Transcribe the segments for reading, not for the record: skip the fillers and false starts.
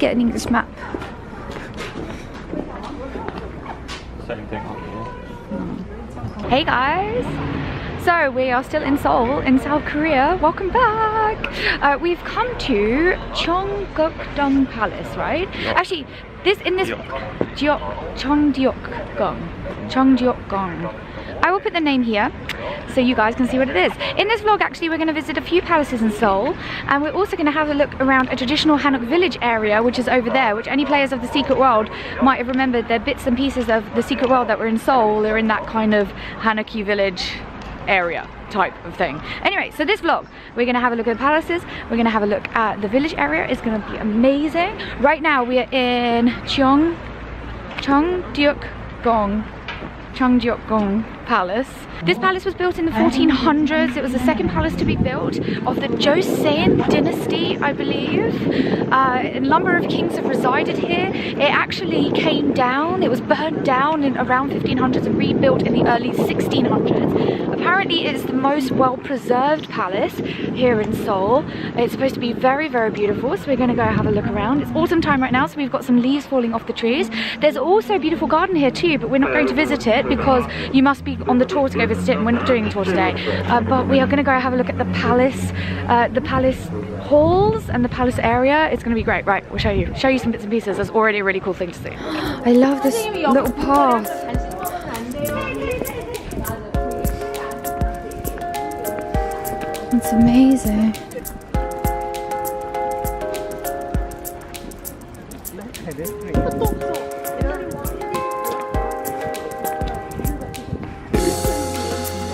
get an English map. Same thing on here. Hey guys! So we are still in Seoul, in South Korea. Welcome back! We've come to Changdeokgung Palace, right? Yep. Actually, Changdeokgung. I will put the name here so you guys can see what it is. In this vlog, actually, we're going to visit a few palaces in Seoul, and we're also going to have a look around a traditional Hanok village area, which is over there, which any players of the Secret World might have remembered. They're bits and pieces of the Secret World that were in Seoul. They're in that kind of Hanoki village area type of thing. Anyway, so this vlog, we're going to have a look at the palaces, we're going to have a look at the village area. It's going to be amazing. Right now we are in Changdeokgung Palace. This palace was built in the 1400s. It was the second palace to be built of the Joseon dynasty, I believe. A number of kings have resided here. It actually came down, it was burned down in around 1500s and rebuilt in the early 1600s. Apparently it's the most well-preserved palace here in Seoul. It's supposed to be very, very beautiful, so we're going to go have a look around. It's autumn time right now, so we've got some leaves falling off the trees. There's also a beautiful garden here too, but we're not going to visit it because you must be on the tour to go visit it, and we're not doing the tour today. But we are going to go have a look at the palace halls and the palace area. It's going to be great. Right, we'll show you some bits and pieces. There's already a really cool thing to see. I love this little path. It's amazing.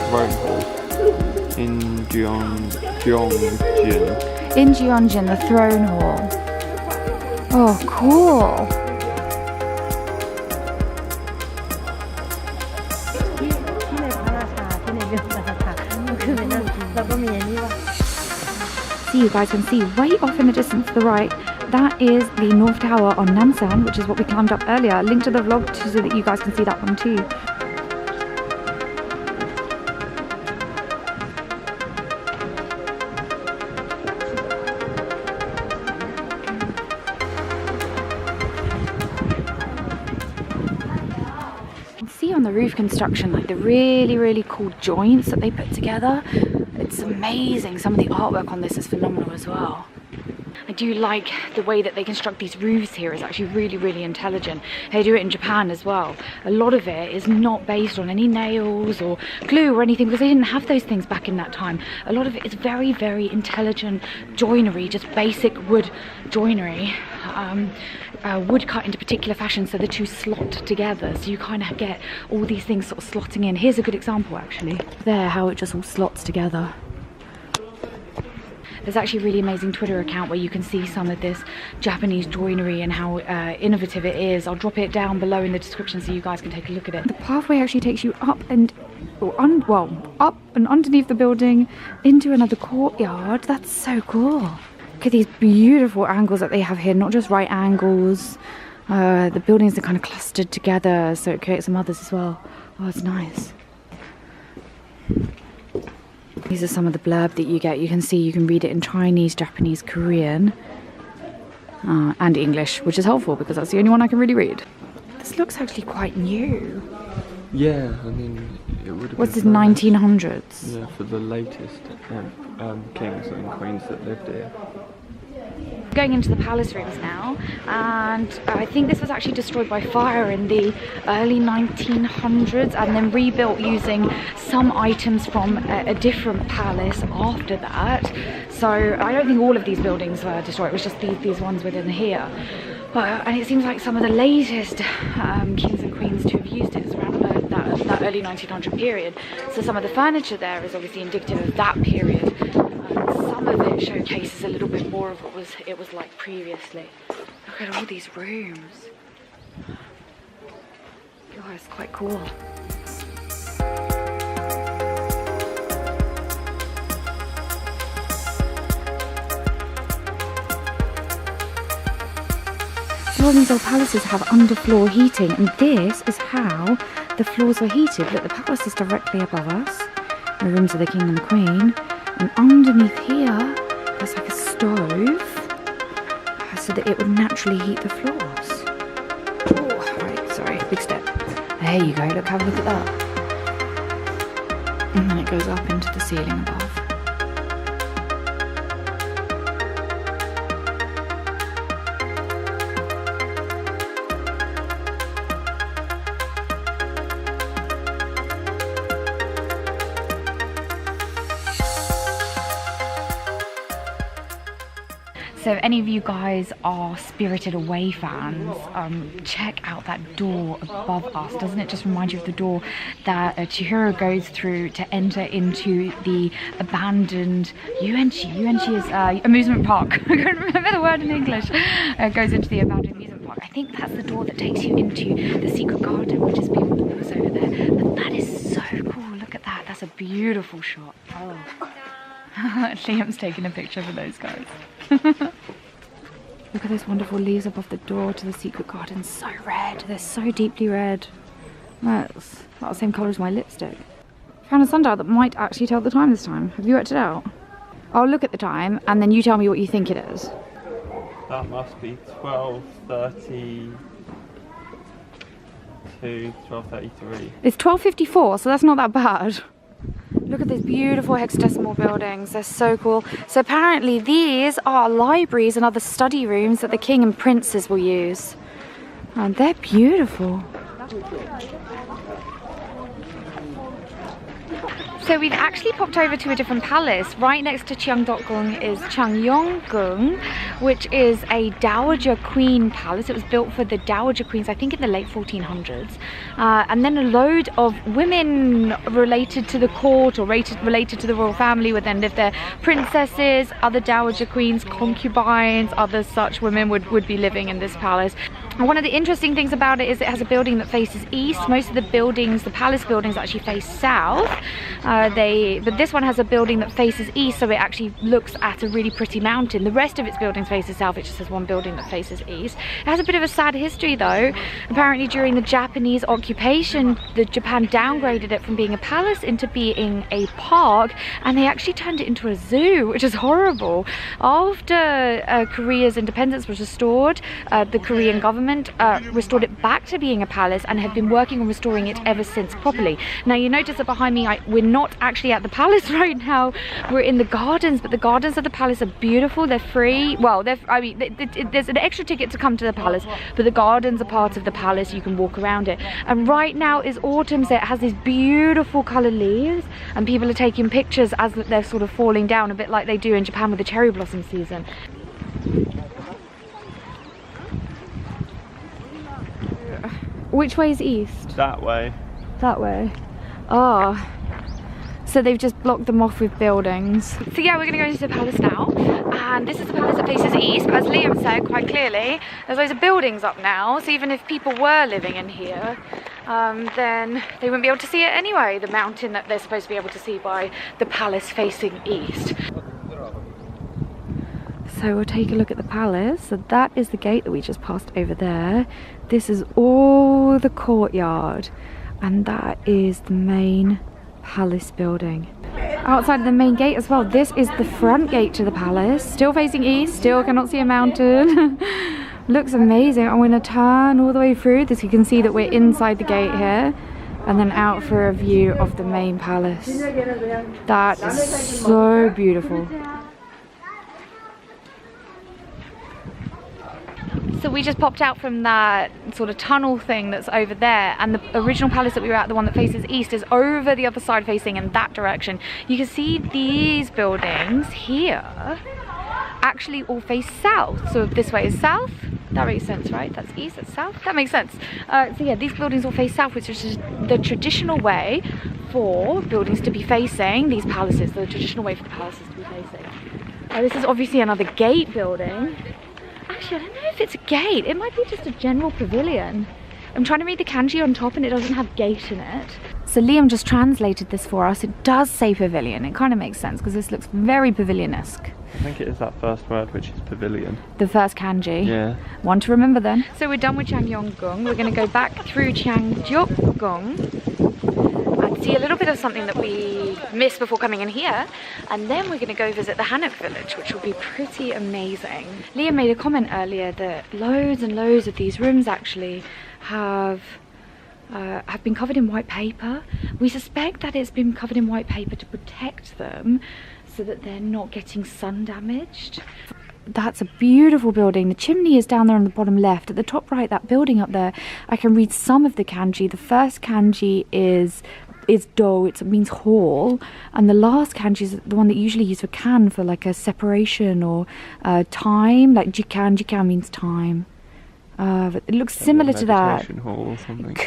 Throne Hall in Gyeongjin. In Gyeongjin, the throne hall. Oh, cool. See, you guys can see way off in the distance to the right, that is the North Tower on Namsan, which is what we climbed up earlier. Link to the vlog so that you guys can see that one too. See on the roof construction, like the really cool joints that they put together. It's amazing. Some of the artwork on this is phenomenal as well. I do like the way that they construct these roofs here. Is actually really intelligent. They do it in Japan as well. A lot of it is not based on any nails or glue or anything because they didn't have those things back in that time. A lot of it is very intelligent joinery, just basic wood joinery. Wood cut into particular fashion so the two slot together, so you kind of get all these things sort of slotting in. Here's a good example actually. There, how it just all slots together. There's actually a really amazing Twitter account where you can see some of this Japanese joinery and how innovative it is. I'll drop it down below in the description so you guys can take a look at it. The pathway actually takes you up and up and underneath the building into another courtyard. That's so cool. Look at these beautiful angles that they have here, not just right angles. The buildings are kind of clustered together, so it creates some others as well. Oh, it's nice. These are some of the blurb that you get. You can see, you can read it in Chinese, Japanese, Korean, and English, which is helpful because that's the only one I can really read. This looks actually quite new. Yeah, I mean, it would have What's this, been 1900s? Yeah, for the latest kings and queens that lived here. Going into the palace rooms now, and I think this was actually destroyed by fire in the early 1900s and then rebuilt using some items from a different palace after that. So I don't think all of these buildings were destroyed, it was just these ones within here. And it seems like some of the latest kings and queens to have used it is around that early 1900 period. So some of the furniture there is obviously indicative of that period. Some of it showcases a little bit more of what it was like previously. Look at all these rooms. Oh, it's quite cool. A lot of these old palaces have underfloor heating, and this is how the floors are heated. Look, the palace is directly above us, the rooms of the king and the queen, and underneath here there's like a stove. so that it would naturally heat the floors. Oh, right, sorry, big step. There you go, look, have a look at that. And then it goes up into the ceiling above. So if any of you guys are Spirited Away fans, check out that door above us. Doesn't it just remind you of the door that Chihiro goes through to enter into the abandoned UNG? UNG is amusement park. I can't remember the word in English. Goes into the abandoned amusement park. I think that's the door that takes you into the secret garden, which is beautiful over there. But that is so cool. Look at that. That's a beautiful shot. Oh. Liam's taking a picture for those guys. Look at those wonderful leaves above the door to the secret garden. So red. They're so deeply red. That's about the same colour as my lipstick. Found a sundial that might actually tell the time this time. Have you worked it out? I'll look at the time and then you tell me what you think it is. That must be 12:32, 12:33. It's 12:54, so that's not that bad. Look at these beautiful hexadecimal buildings. They're so cool. So apparently these are libraries and other study rooms that the king and princes will use. And they're beautiful. So we've actually popped over to a different palace. Right next to Changdeokgung is Changdeokgung, which is a Dowager Queen palace. It was built for the Dowager Queens, I think in the late 1400s. And then a load of women related to the court or related to the royal family would then live there. Princesses, other Dowager Queens, concubines, other such women would be living in this palace. And one of the interesting things about it is it has a building that faces east. Most of the buildings, the palace buildings, actually face south. But this one has a building that faces east, so it actually looks at a really pretty mountain. The rest of its buildings faces south. It just has one building that faces east. It has a bit of a sad history though. Apparently during the Japanese occupation, Japan downgraded it from being a palace into being a park, and they actually turned it into a zoo, which is horrible. After Korea's independence was restored, the Korean government restored it back to being a palace and have been working on restoring it ever since properly. Now you notice that behind me we're not actually at the palace right now, we're in the gardens, but the gardens of the palace are beautiful. They're free. Well, there's an extra ticket to come to the palace, but the gardens are part of the palace. You can walk around it, and right now is autumn, so it has these beautiful coloured leaves, and people are taking pictures as they're sort of falling down, a bit like they do in Japan with the cherry blossom season. Which way is east? That way. That way. Oh. So they've just blocked them off with buildings. So yeah, we're gonna go into the palace now. And this is the palace that faces east, but as Liam said quite clearly, there's loads of buildings up now. So even if people were living in here, then they wouldn't be able to see it anyway, the mountain that they're supposed to be able to see by the palace facing east. So we'll take a look at the palace. So that is the gate that we just passed over there. This is all the courtyard, and that is the main palace building. Outside of the main gate as well, this is the front gate to the palace. Still facing east, still cannot see a mountain. Looks amazing. I'm going to turn all the way through this. You can see that we're inside the gate here, and then out for a view of the main palace. That is so beautiful. So we just popped out from that sort of tunnel thing that's over there, and the original palace that we were at, the one that faces east, is over the other side facing in that direction. You can see these buildings here actually all face south. So if this way is south, that makes sense, right? That's east, that's south, that makes sense. So yeah, these buildings all face south, which is the traditional way for buildings to be facing, these palaces, the traditional way for the palaces to be facing. This is obviously another gate building. Actually, I don't know if it's a gate. It might be just a general pavilion. I'm trying to read the kanji on top and it doesn't have gate in it. So Liam just translated this for us. It does say pavilion. It kind of makes sense because this looks very pavilion-esque. I think it is that first word, which is pavilion. The first kanji? Yeah. One to remember then. So we're done with Changdeokgung. We're going to go back through Changdeokgung. see a little bit of something that we missed before coming in here, and then we're going to go visit the Hanok village, which will be pretty amazing. Liam made a comment earlier that loads and loads of these rooms actually have been covered in white paper. We suspect that it's been covered in white paper to protect them so that they're not getting sun damaged. That's a beautiful building. The chimney is down there on the bottom left. At the top right, that building up there, I can read some of the kanji. The first kanji is do, it means hall, and the last kanji is the one that you usually use for kan, for like a separation or time, like jikan means time. But it looks similar to that. Hall or something. It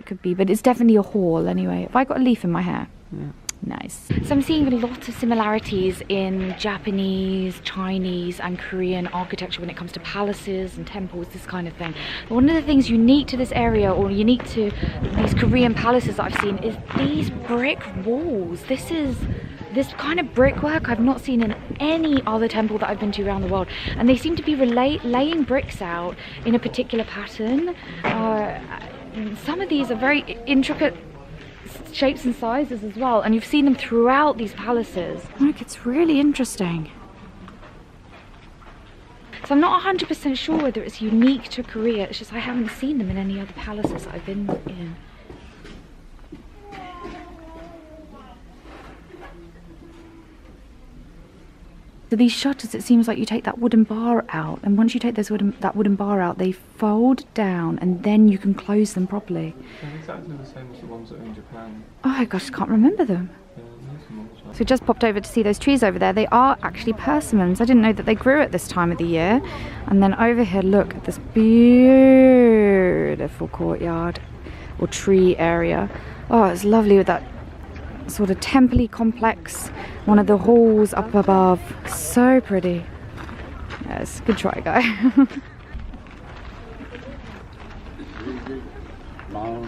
could be, but it's definitely a hall anyway. Have I got a leaf in my hair? Yeah. Nice. So I'm seeing a lot of similarities in Japanese, Chinese and Korean architecture when it comes to palaces and temples, this kind of thing. But one of the things unique to this area, or unique to these Korean palaces that I've seen, is these brick walls. This kind of brickwork I've not seen in any other temple that I've been to around the world, and they seem to be laying bricks out in a particular pattern. Some of these are very intricate shapes and sizes as well, and you've seen them throughout these palaces. Like, it's really interesting. So I'm not 100% sure whether it's unique to Korea, it's just I haven't seen them in any other palaces that I've been in. So these shutters, it seems like you take that wooden bar out, and once you take that wooden bar out, they fold down and then you can close them properly. They're exactly the same as the ones that are in Japan. Oh my gosh, I can't remember them. Yeah, so we just popped over to see those trees over there. They are actually persimmons. I didn't know that they grew at this time of the year. And then over here, look at this beautiful courtyard or tree area. Oh, it's lovely with that sort of temple-y complex, one of the halls up above. So pretty. Yes, good try, guy.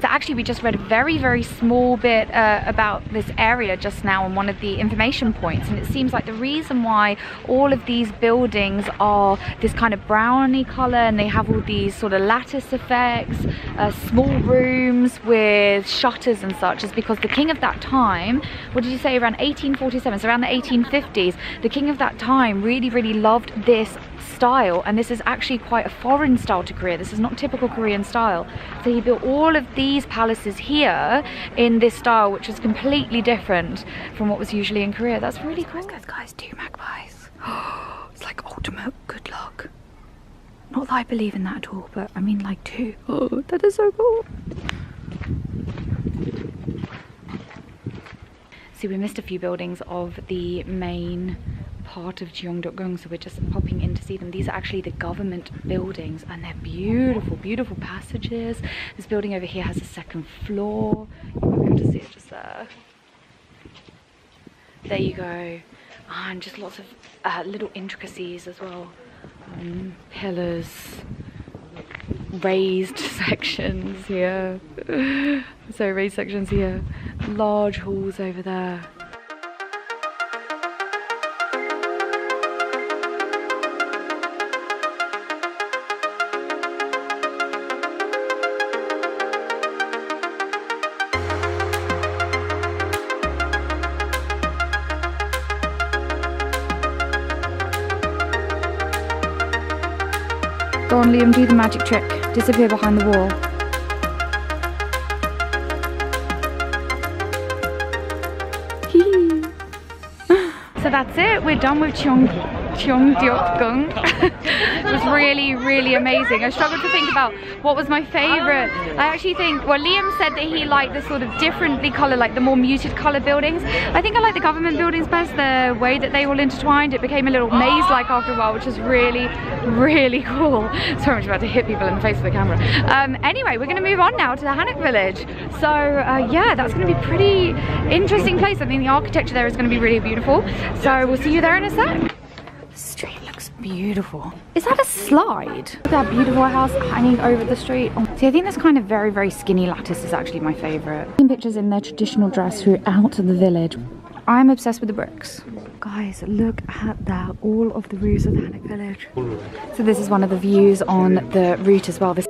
So actually we just read a very, very small bit about this area just now on one of the information points, and it seems like the reason why all of these buildings are this kind of browny colour and they have all these sort of lattice effects, small rooms with shutters and such, is because the king of that time, what did you say, around 1847, so around the 1850s, the king of that time really, really loved this style, and this is actually quite a foreign style to Korea. This is not typical Korean style. So he built all of these palaces here in this style, which is completely different from what was usually in Korea. That's really cool. Guys, 2 magpies. It's like ultimate good luck. Not that I believe in that at all, but I mean like 2. Oh, that is so cool. See, we missed a few buildings of the main part of Changdeokgung, so we're just popping in to see them. These are actually the government buildings, and they're beautiful, beautiful passages. This building over here has a 2nd floor. You might be able to see it just there. There you go. And just lots of little intricacies as well. Pillars, raised sections here. So raised sections here. Large halls over there. Go on, Liam, do the magic trick. Disappear behind the wall. So that's it. We're done with Changdeokgung. It was really, really amazing. I struggled to think about what was my favourite. I actually think, well, Liam said that he liked the sort of differently coloured, like the more muted colour buildings. I think I like the government buildings best, the way that they all intertwined. It became a little maze-like after a while, which was really, really cool. Sorry, I'm about to hit people in the face with the camera. Anyway, we're going to move on now to the Hanok village. So yeah, that's going to be a pretty interesting place. I think the architecture there is going to be really beautiful. So we'll see you there in a sec. The street looks beautiful. Is that a slide? Look at that beautiful house hanging over the street. Oh, see, I think this kind of very, very skinny lattice is actually my favourite. Pictures in their traditional dress throughout the village. I'm obsessed with the bricks. Guys, look at that. All of the roofs of the Hanok village. So this is one of the views on the route as well. This